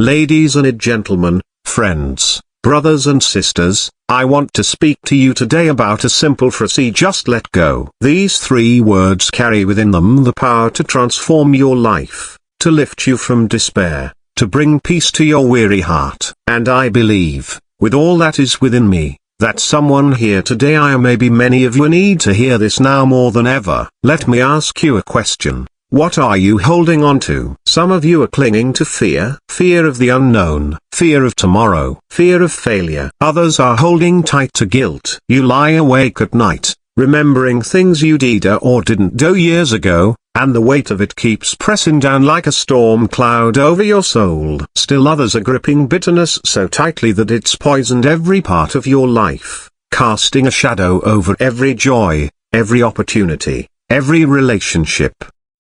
Ladies and gentlemen, friends, brothers and sisters, I want to speak to you today about a simple phrase: just let go. These 3 words carry within them the power to transform your life, to lift you from despair, to bring peace to your weary heart. And I believe, with all that is within me, that someone here today, maybe many of you, need to hear this now more than ever. Let me ask you a question. What are you holding on to? Some of you are clinging to fear, fear of the unknown, fear of tomorrow, fear of failure. Others are holding tight to guilt. You lie awake at night, remembering things you did or didn't do years ago, and the weight of it keeps pressing down like a storm cloud over your soul. Still others are gripping bitterness so tightly that it's poisoned every part of your life, casting a shadow over every joy, every opportunity, every relationship.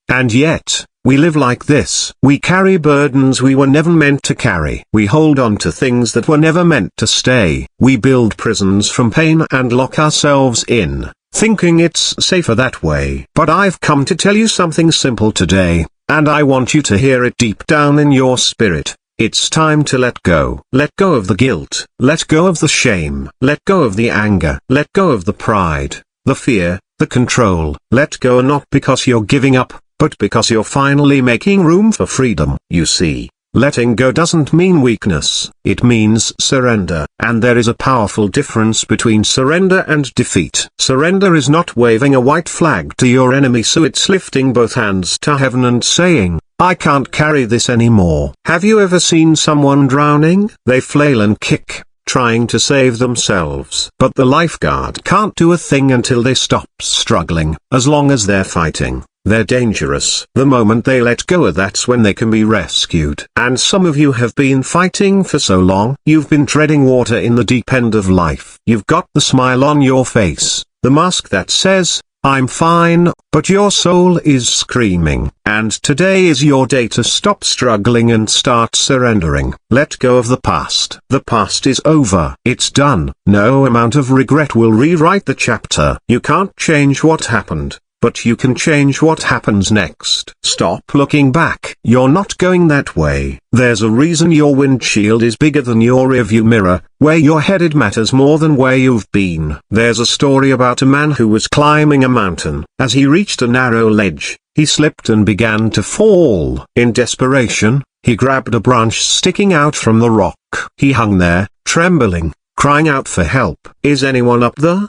And yet, we live like this. We carry burdens we were never meant to carry. We hold on to things that were never meant to stay. We build prisons from pain and lock ourselves in, thinking it's safer that way. But I've come to tell you something simple today, and I want you to hear it deep down in your spirit. It's time to let go. Let go of the guilt. Let go of the shame. Let go of the anger. Let go of the pride, the fear, the control. Let go, not because you're giving up, but because you're finally making room for freedom. You see, letting go doesn't mean weakness, it means surrender. And there is a powerful difference between surrender and defeat. Surrender is not waving a white flag to your enemy, so it's lifting both hands to heaven and saying, I can't carry this anymore. Have you ever seen someone drowning? They flail and kick, trying to save themselves. But the lifeguard can't do a thing until they stop struggling. As long as they're fighting, they're dangerous. The moment they let go, that's when they can be rescued. And some of you have been fighting for so long. You've been treading water in the deep end of life. You've got the smile on your face, the mask that says, I'm fine, but your soul is screaming. And today is your day to stop struggling and start surrendering. Let go of the past. The past is over. It's done. No amount of regret will rewrite the chapter. You can't change what happened, but you can change what happens next. Stop looking back. You're not going that way. There's a reason your windshield is bigger than your rearview mirror. Where you're headed matters more than where you've been. There's a story about a man who was climbing a mountain. As he reached a narrow ledge, he slipped and began to fall. In desperation, he grabbed a branch sticking out from the rock. He hung there, trembling, crying out for help. Is anyone up there?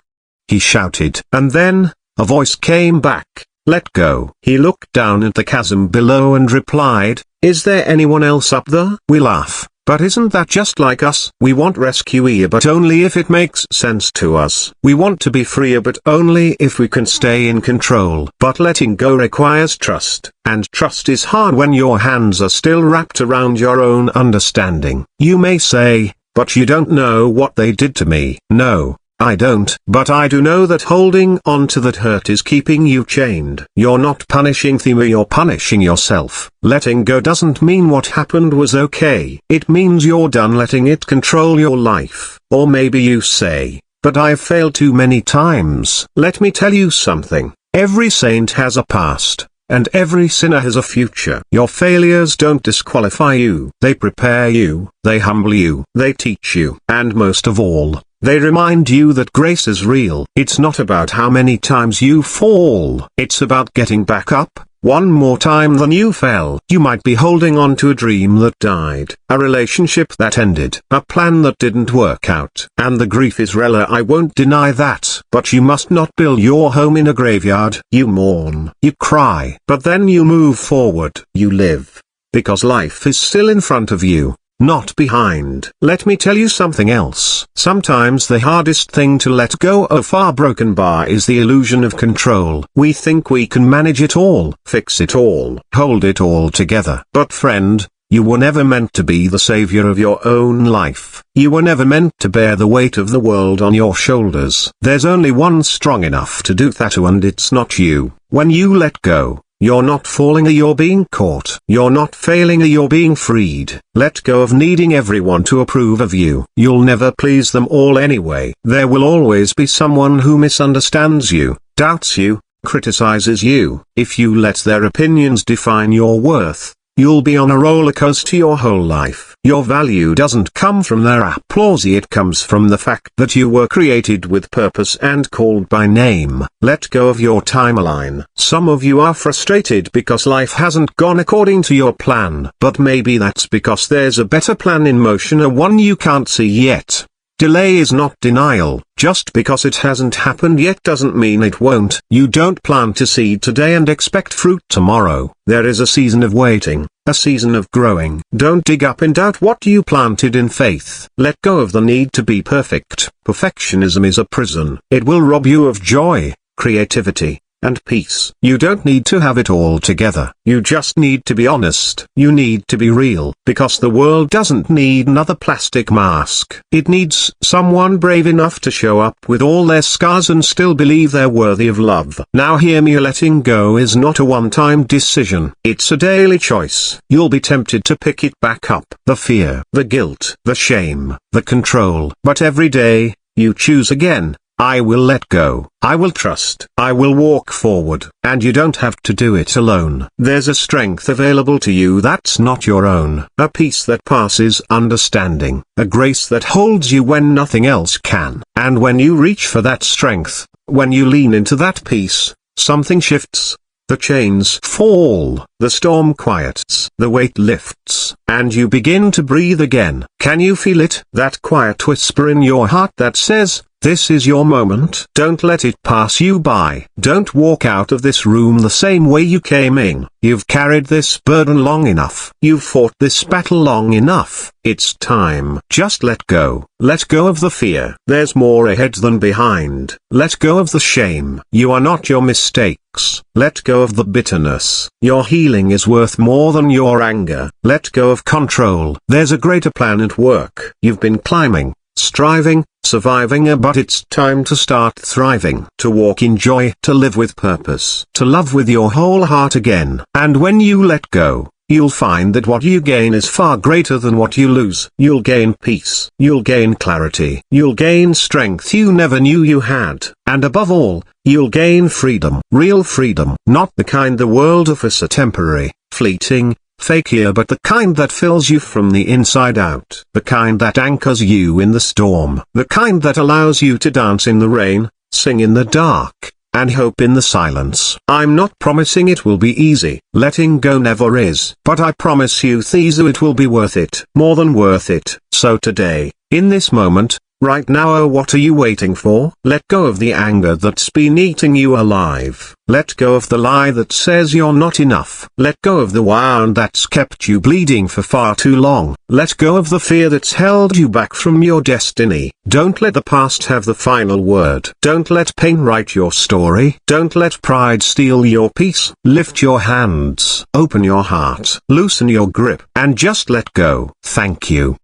He shouted. And then, a voice came back, let go. He looked down at the chasm below and replied, is there anyone else up there? We laugh, but isn't that just like us? We want rescue, but only if it makes sense to us. We want to be freer, but only if we can stay in control. But letting go requires trust, and trust is hard when your hands are still wrapped around your own understanding. You may say, but you don't know what they did to me. No, I don't. But I do know that holding on to that hurt is keeping you chained. You're not punishing them, you're punishing yourself. Letting go doesn't mean what happened was okay. It means you're done letting it control your life. Or maybe you say, but I've failed too many times. Let me tell you something. Every saint has a past, and every sinner has a future. Your failures don't disqualify you. They prepare you, they humble you, they teach you, and most of all, they remind you that grace is real. It's not about how many times you fall. It's about getting back up, one more time than you fell. You might be holding on to a dream that died, a relationship that ended, a plan that didn't work out. And the grief is real, I won't deny that. But you must not build your home in a graveyard. You mourn, you cry, but then you move forward. You live. Because life is still in front of you, not behind. Let me tell you something else. Sometimes the hardest thing to let go of our broken bar is the illusion of control. We think we can manage it all, fix it all, hold it all together. But friend, you were never meant to be the savior of your own life. You were never meant to bear the weight of the world on your shoulders. There's only one strong enough to do that, and it's not you. When you let go, you're not falling, or you're being caught. You're not failing, or you're being freed. Let go of needing everyone to approve of you. You'll never please them all anyway. There will always be someone who misunderstands you, doubts you, criticizes you. If you let their opinions define your worth, you'll be on a roller coaster your whole life. Your value doesn't come from their applause, it comes from the fact that you were created with purpose and called by name. Let go of your timeline. Some of you are frustrated because life hasn't gone according to your plan, but maybe that's because there's a better plan in motion, a one you can't see yet. Delay is not denial. Just because it hasn't happened yet doesn't mean it won't. You don't plant a seed today and expect fruit tomorrow. There is a season of waiting, a season of growing. Don't dig up and doubt what you planted in faith. Let go of the need to be perfect. Perfectionism is a prison. It will rob you of joy, creativity, and peace. You don't need to have it all together. You just need to be honest. You need to be real, because the world doesn't need another plastic mask. It needs someone brave enough to show up with all their scars and still believe they're worthy of love. Now hear me, letting go is not a one-time decision. It's a daily choice. You'll be tempted to pick it back up. The fear, the guilt, the shame, the control. But every day, you choose again. I will let go. I will trust. I will walk forward. And you don't have to do it alone. There's a strength available to you that's not your own. A peace that passes understanding. A grace that holds you when nothing else can. And when you reach for that strength, when you lean into that peace, something shifts. The chains fall, the storm quiets, the weight lifts, and you begin to breathe again. Can you feel it? That quiet whisper in your heart that says, this is your moment. Don't let it pass you by. Don't walk out of this room the same way you came in. You've carried this burden long enough. You've fought this battle long enough. It's time. Just let go. Let go of the fear. There's more ahead than behind. Let go of the shame. You are not your mistakes. Let go of the bitterness. Your healing is worth more than your anger. Let go of control. There's a greater plan at work. You've been climbing, striving, surviving, but it's time to start thriving, to walk in joy, to live with purpose, to love with your whole heart again. And when you let go, you'll find that what you gain is far greater than what you lose. You'll gain peace. You'll gain clarity. You'll gain strength you never knew you had. And above all, you'll gain freedom. Real freedom. Not the kind the world offers, a temporary, fleeting, fake here, but the kind that fills you from the inside out. The kind that anchors you in the storm. The kind that allows you to dance in the rain, sing in the dark, and hope in the silence. I'm not promising it will be easy. Letting go never is. But I promise you, Theso, it will be worth it. More than worth it. So today, in this moment, right now, oh, what are you waiting for? Let go of the anger that's been eating you alive. Let go of the lie that says you're not enough. Let go of the wound that's kept you bleeding for far too long. Let go of the fear that's held you back from your destiny. Don't let the past have the final word. Don't let pain write your story. Don't let pride steal your peace. Lift your hands, open your heart, loosen your grip, and just let go. Thank you.